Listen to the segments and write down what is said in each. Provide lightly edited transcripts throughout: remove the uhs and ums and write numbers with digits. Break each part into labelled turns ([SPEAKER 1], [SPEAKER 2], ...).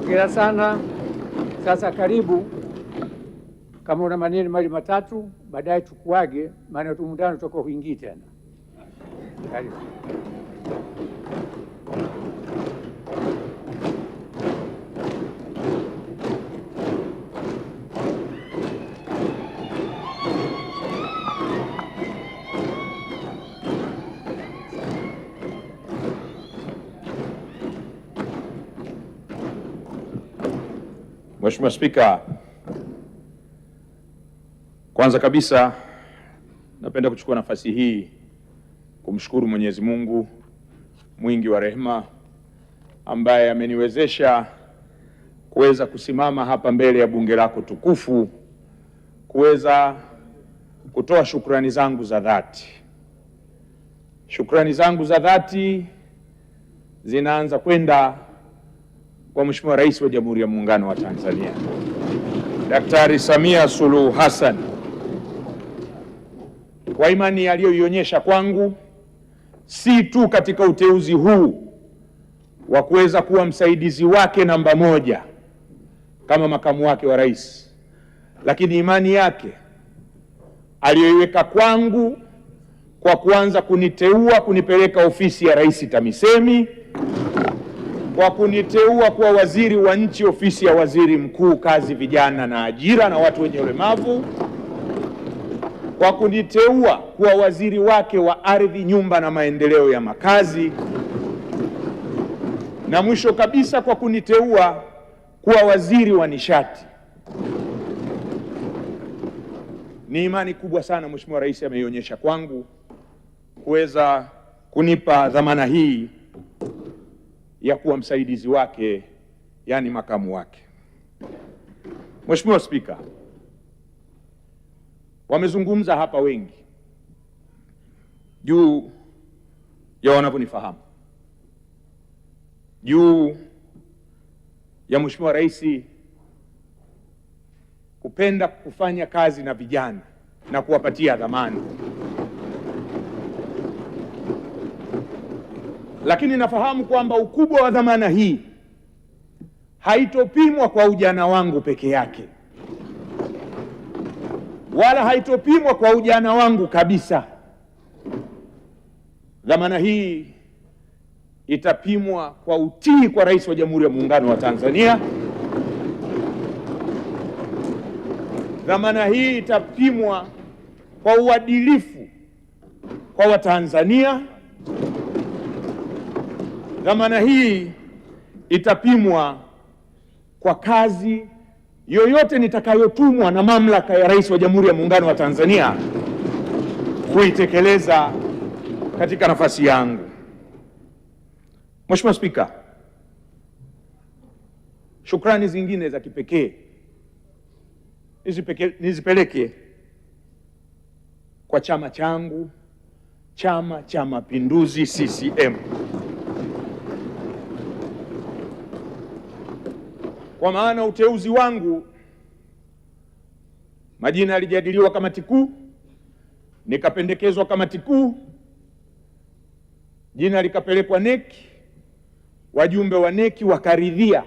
[SPEAKER 1] Hongera sana. Sasa karibu, kama una maneno mali matatu, baadaye tukuage, maana tumundano tutakuwa huingii tena. Karibu.
[SPEAKER 2] Mheshimiwa Spika, kwanza kabisa napenda kuchukua nafasi hii kumshukuru Mwenyezi Mungu mwingi wa rehema ambaye ameniwezesha kuweza kusimama hapa mbele ya bunge lako tukufu kuweza kutoa shukrani zangu za dhati. Shukrani zangu za dhati zinaanza kwenda kwa Mheshimiwa Rais wa Jamhuri ya Muungano wa Tanzania, Daktari Samia Suluhu Hassan, kwa imani aliyoionyesha kwangu, si tu katika uteuzi huu wa kuweza kuwa msaidizi wake namba moja kama makamu wake wa rais, lakini imani yake aliyoiweka kwangu kwa kuanza kuniteua kunipeleka ofisi ya Rais TAMISEMI, kwa kuniteua kuwa waziri wa nchi ofisi ya Waziri Mkuu, kazi, vijana na ajira na watu wenye ulemavu, kwa kuniteua kuwa waziri wake wa ardhi, nyumba na maendeleo ya makazi, na mwisho kabisa kwa kuniteua kuwa waziri wa nishati. Ni imani kubwa sana Mheshimiwa Rais ameionyesha kwangu kuweza kunipa dhamana hii ya kuwa msaidizi wake, yani makamu wake. Mheshimiwa Spika, wamezungumza hapa wengi juu ya wanavyonifahamu, juu ya Mheshimiwa Rais kupenda kufanya kazi na vijana na kuwapatia dhamana. Lakini nafahamu kwamba ukubwa wa dhamana hii haitopimwa kwa ujana wangu peke yake, wala haitopimwa kwa ujana wangu kabisa. Dhamana hii itapimwa kwa utii kwa Rais wa Jamhuri ya Muungano wa Tanzania. Dhamana hii itapimwa kwa uadilifu kwa Watanzania. Dhamana hii itapimwa kwa kazi yoyote nitakayotumwa na mamlaka ya Rais wa Jamhuri ya Muungano wa Tanzania kuitekeleza katika nafasi yangu. Mheshimiwa Spika, shukrani zingine za kipekee nizipeleke kwa chama changu, Chama cha Mapinduzi CCM, kwa maana uteuzi wangu, majina yalijadiliwa kamati kuu, nikapendekezwa kamati kuu, jina likapelekwa NEC, wajumbe wa NEC wakaridhia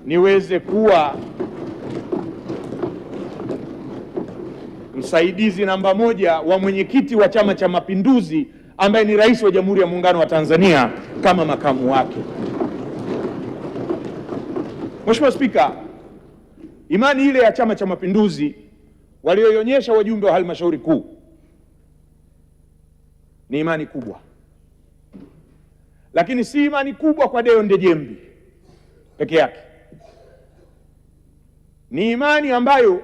[SPEAKER 2] niweze kuwa msaidizi namba moja wa mwenyekiti wa Chama cha Mapinduzi ambaye ni Rais wa Jamhuri ya Muungano wa Tanzania kama makamu wake. Mheshimiwa Spika, imani ile ya Chama cha Mapinduzi walioionyesha wajumbe wa halmashauri kuu ni imani kubwa, lakini si imani kubwa kwa Deo Ndejembi peke yake. Ni imani ambayo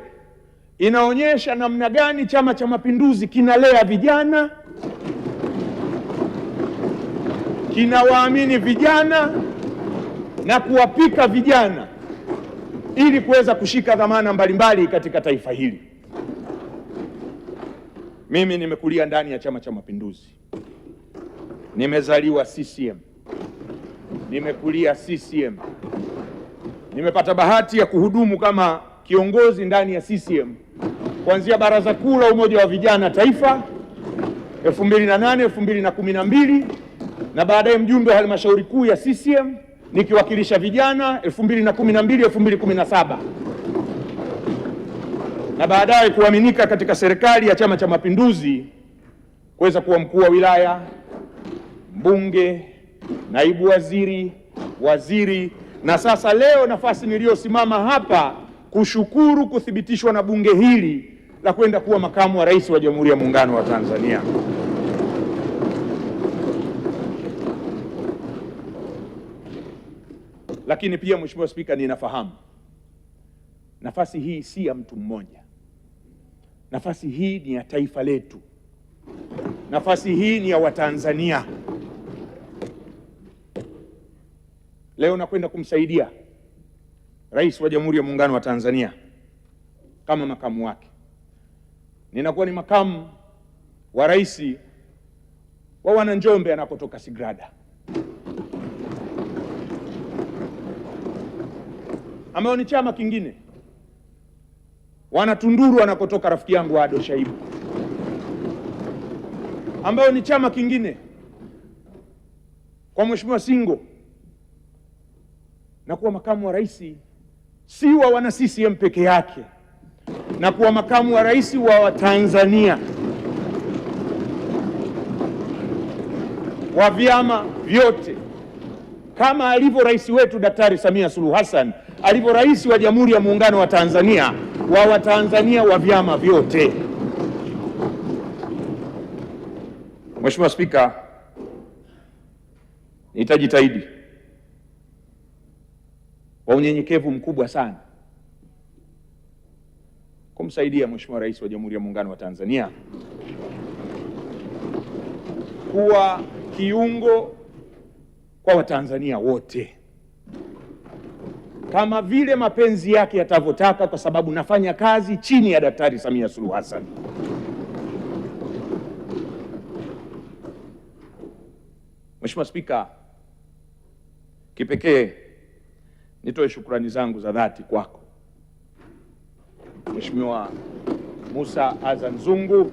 [SPEAKER 2] inaonyesha namna gani Chama cha Mapinduzi kinalea vijana, kinawaamini vijana na kuwapika vijana ili kuweza kushika dhamana mbalimbali katika taifa hili. Mimi nimekulia ndani ya Chama cha Mapinduzi, nimezaliwa CCM, nimekulia CCM, nimepata bahati ya kuhudumu kama kiongozi ndani ya CCM kuanzia Baraza Kuu la Umoja wa Vijana Taifa 2008 2012, na baadaye mjumbe wa halmashauri kuu ya CCM nikiwakilisha vijana 2012 2017, na baadaye kuaminika katika serikali ya Chama cha Mapinduzi kuweza kuwa mkuu wa wilaya, mbunge, naibu waziri, waziri, na sasa leo nafasi niliyosimama hapa kushukuru kuthibitishwa na bunge hili la kwenda kuwa makamu wa rais wa Jamhuri ya Muungano wa Tanzania. Lakini pia Mheshimiwa Spika, ninafahamu nafasi hii si ya mtu mmoja. Nafasi hii ni ya taifa letu. Nafasi hii ni ya Watanzania. Leo nakwenda kumsaidia Rais wa Jamhuri ya Muungano wa Tanzania kama makamu wake. Ninakuwa ni makamu wa rais wa Wananjombe anakotoka Sigrada, ambao ni chama kingine, Wanatunduru anakotoka rafiki yangu Ado Shaibu, ambao ni chama kingine kwa Mheshimiwa Singo, na kuwa makamu wa rais si wa wana CCM peke yake, na kuwa makamu wa rais wa Watanzania, wa vyama vyote, kama alivyo rais wetu Daktari Samia Suluhu Hassan alivyo rais wa Jamhuri ya Muungano wa Tanzania, wa Watanzania wa vyama vyote. Mheshimiwa Spika, nitajitahidi kwa unyenyekevu mkubwa sana kumsaidia Mheshimiwa Rais wa Jamhuri ya Muungano wa Tanzania kuwa kiungo kwa Watanzania wote kama vile mapenzi yake yatavyotaka, kwa sababu nafanya kazi chini ya Daktari Samia Suluhu Hassan. Mheshimiwa Spika, kipekee nitoe shukrani zangu za dhati kwako Mheshimiwa Musa Azan Zungu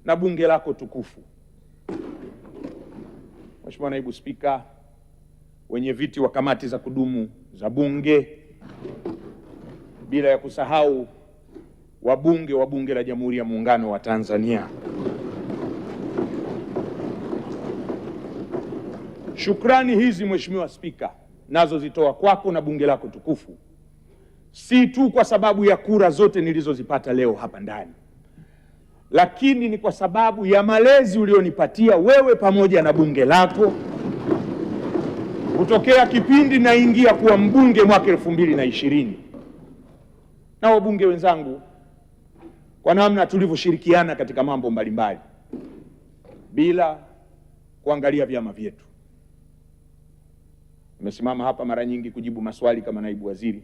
[SPEAKER 2] na bunge lako tukufu, Mheshimiwa Naibu Spika, wenye viti wa kamati za kudumu za bunge, bila ya kusahau wabunge wa Bunge la Jamhuri ya Muungano wa Tanzania. Shukrani hizi Mheshimiwa Spika nazo zitoa kwako na bunge lako tukufu, si tu kwa sababu ya kura zote nilizozipata leo hapa ndani, lakini ni kwa sababu ya malezi ulionipatia wewe pamoja na bunge lako kutokea kipindi naingia kuwa mbunge mwaka 2020, na wabunge wenzangu kwa namna tulivyoshirikiana katika mambo mbalimbali bila kuangalia vyama vyetu. Nimesimama hapa mara nyingi kujibu maswali kama naibu waziri,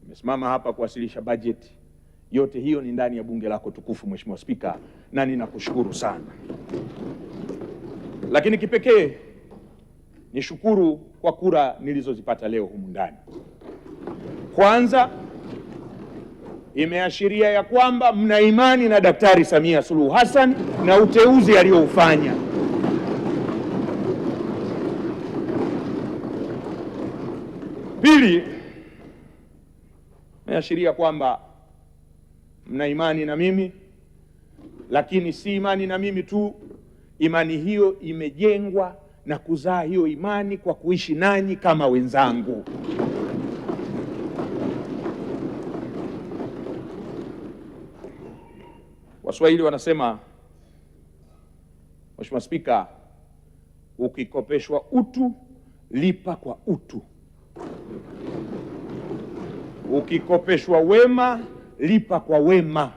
[SPEAKER 2] nimesimama hapa kuwasilisha bajeti. Yote hiyo ni ndani ya bunge lako tukufu Mheshimiwa Spika, na ninakushukuru sana. Lakini kipekee nishukuru kwa kura nilizozipata leo humu ndani. Kwanza, imeashiria ya kwamba mna imani na Daktari Samia Suluhu Hassan na uteuzi alioufanya. Pili, imeashiria kwamba mna imani na mimi, lakini si imani na mimi tu, imani hiyo imejengwa na kuzaa hiyo imani kwa kuishi nanyi kama wenzangu. Waswahili wanasema, Mheshimiwa Spika, ukikopeshwa utu lipa kwa utu, ukikopeshwa wema lipa kwa wema.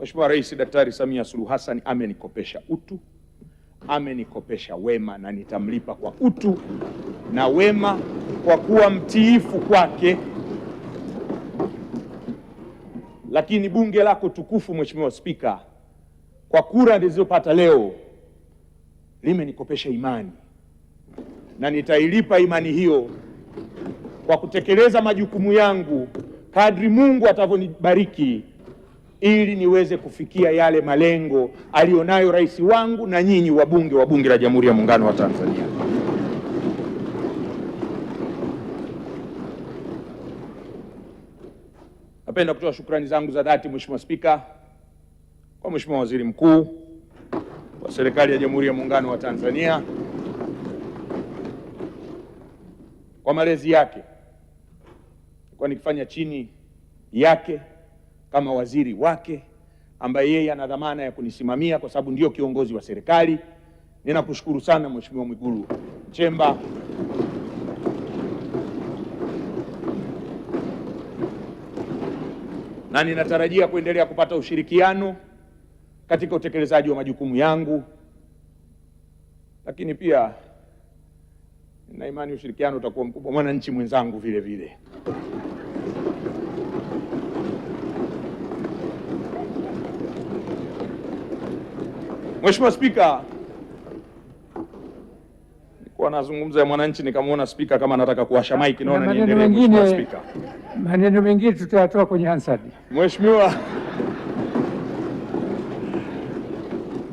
[SPEAKER 2] Mheshimiwa Rais Daktari Samia Suluhu Hassan amenikopesha utu, amenikopesha wema, na nitamlipa kwa utu na wema kwa kuwa mtiifu kwake. Lakini bunge lako tukufu Mheshimiwa Spika, kwa kura nilizopata leo limenikopesha imani, na nitailipa imani hiyo kwa kutekeleza majukumu yangu kadri Mungu atavyonibariki ili niweze kufikia yale malengo alionayo rais wangu na nyinyi wabunge wa Bunge la Jamhuri ya Muungano wa Tanzania. Napenda kutoa shukrani zangu za dhati, Mheshimiwa Spika, kwa Mheshimiwa Waziri Mkuu wa Serikali ya Jamhuri ya Muungano wa Tanzania kwa malezi yake. Nilikuwa nikifanya chini yake kama waziri wake ambaye yeye ana dhamana ya kunisimamia kwa sababu ndio kiongozi wa serikali. Ninakushukuru sana Mheshimiwa Mwigulu Nchemba na ninatarajia kuendelea kupata ushirikiano katika utekelezaji wa majukumu yangu, lakini pia nina imani ushirikiano utakuwa mkubwa mwananchi mwenzangu vile vile. Mheshimiwa Spika, nilikuwa nazungumza ya mwananchi nikamwona Spika kama anataka kuwasha mic, naona niendelee. Mheshimiwa Spika,
[SPEAKER 1] maneno mengine tutayatoa kwenye Hansard.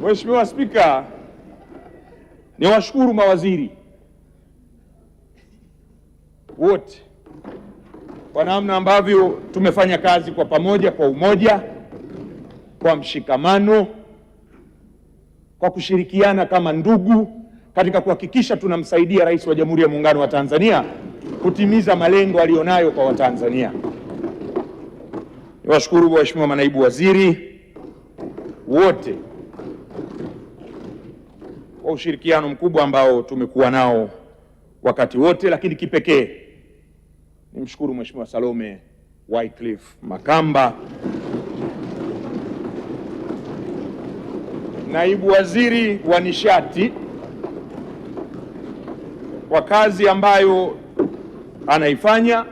[SPEAKER 2] Mheshimiwa Spika, niwashukuru mawaziri wote kwa namna ambavyo tumefanya kazi kwa pamoja, kwa umoja, kwa mshikamano, kwa kushirikiana kama ndugu katika kuhakikisha tunamsaidia Rais wa Jamhuri ya Muungano wa Tanzania kutimiza malengo alionayo kwa Watanzania. Niwashukuru waheshimiwa manaibu waziri wote kwa ushirikiano mkubwa ambao tumekuwa nao wakati wote, lakini kipekee nimshukuru Mheshimiwa Salome Wycliffe Makamba, naibu waziri wa nishati, kwa kazi ambayo anaifanya,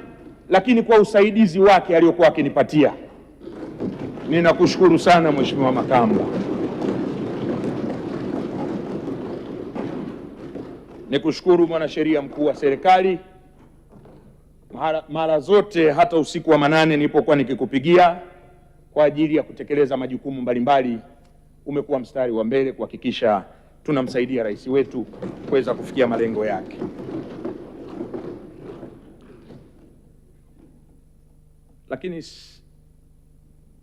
[SPEAKER 2] lakini kwa usaidizi wake aliokuwa akinipatia. Ninakushukuru sana Mheshimiwa Makamba. Nikushukuru mwanasheria mkuu wa serikali, mara zote hata usiku wa manane nilipokuwa nikikupigia kwa ajili ya kutekeleza majukumu mbalimbali, umekuwa mstari wa mbele kuhakikisha tunamsaidia rais wetu kuweza kufikia malengo yake. Lakini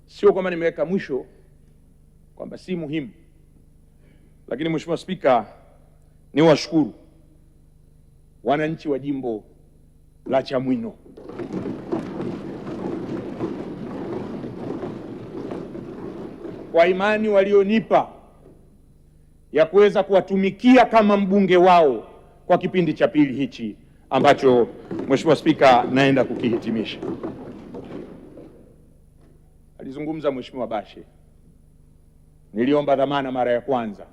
[SPEAKER 2] sio kwamba nimeweka mwisho kwamba si muhimu, lakini Mheshimiwa Spika, niwashukuru wananchi wa jimbo la Chamwino kwa imani walionipa ya kuweza kuwatumikia kama mbunge wao kwa kipindi cha pili hichi ambacho Mheshimiwa Spika naenda kukihitimisha. Alizungumza Mheshimiwa Bashe, niliomba dhamana mara ya kwanza.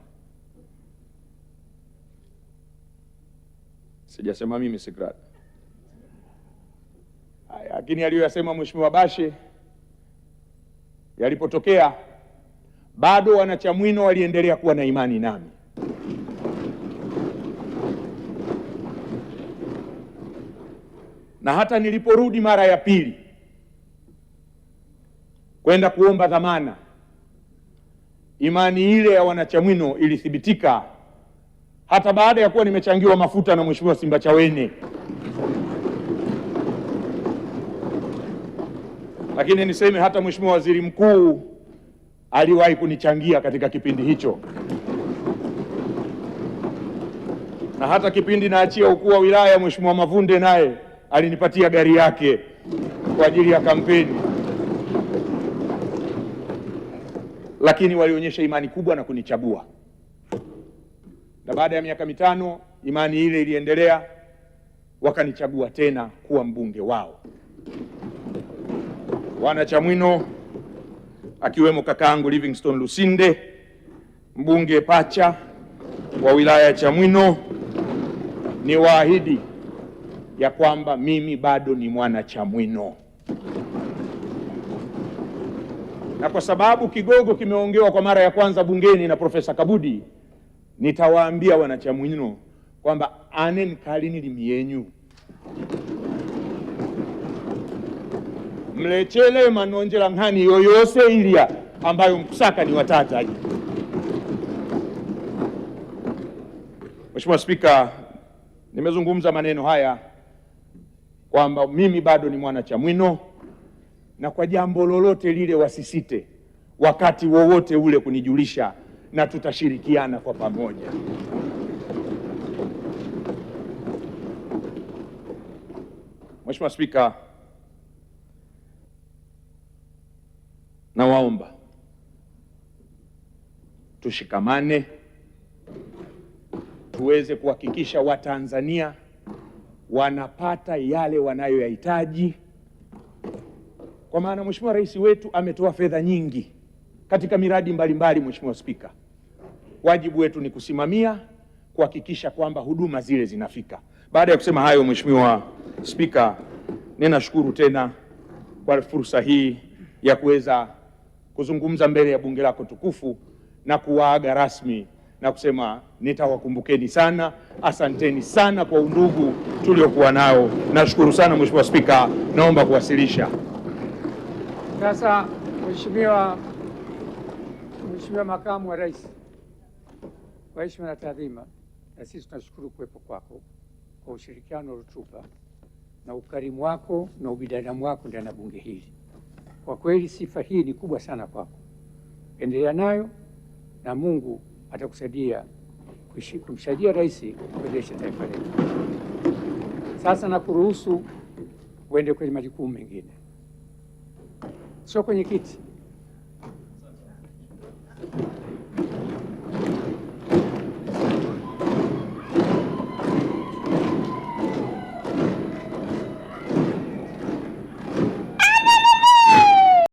[SPEAKER 2] Sijasema mimi Sigrad. Lakini aliyoyasema Mheshimiwa Bashe yalipotokea, bado wanachamwino waliendelea kuwa na imani nami. Na hata niliporudi mara ya pili kwenda kuomba dhamana, imani ile ya wanachamwino ilithibitika hata baada ya kuwa nimechangiwa mafuta na Mheshimiwa Simbachawene. Lakini niseme hata Mheshimiwa Waziri Mkuu aliwahi kunichangia katika kipindi hicho, na hata kipindi naachia ukuu wa wilaya Mheshimiwa Mavunde naye alinipatia gari yake kwa ajili ya kampeni. Lakini walionyesha imani kubwa na kunichagua, na baada ya miaka mitano imani ile iliendelea, wakanichagua tena kuwa mbunge wao. Wanachamwino akiwemo kakaangu Livingstone Lusinde, mbunge pacha wa wilaya ya Chamwino, ni waahidi ya kwamba mimi bado ni mwana Chamwino, na kwa sababu kigogo kimeongewa kwa mara ya kwanza bungeni na Profesa Kabudi, nitawaambia wanachamwino kwamba anen kalini limiyenyu mlechele manonjela ng'hani yoyose ilia ambayo mkusaka ni watataji. Mheshimiwa Spika, nimezungumza maneno haya kwamba mimi bado ni mwana Chamwino, na kwa jambo lolote lile wasisite wakati wowote ule kunijulisha, na tutashirikiana kwa pamoja. Mheshimiwa Spika, nawaomba tushikamane tuweze kuhakikisha Watanzania wanapata yale wanayoyahitaji, kwa maana Mheshimiwa Rais wetu ametoa fedha nyingi katika miradi mbalimbali. Mheshimiwa Spika, wajibu wetu ni kusimamia kuhakikisha kwamba huduma zile zinafika. Baada ya kusema hayo, Mheshimiwa Spika, ninashukuru tena kwa fursa hii ya kuweza kuzungumza mbele ya bunge lako tukufu na kuwaaga rasmi na kusema nitawakumbukeni sana. Asanteni sana kwa undugu tuliokuwa nao. Nashukuru sana Mheshimiwa Spika, naomba kuwasilisha.
[SPEAKER 1] Sasa Mheshimiwa Makamu wa Rais, kwa heshima na taadhima, na sisi tunashukuru kuwepo kwako kwa ushirikiano uliotupa na ukarimu wako na ubinadamu wako ndani ya bunge hili. Kwa kweli sifa hii ni kubwa sana kwako, endelea nayo na Mungu atakusaidia kumsaidia rais kuendesha taifa letu. Sasa nakuruhusu uende kwenye majukumu mengine, sio kwenye kiti.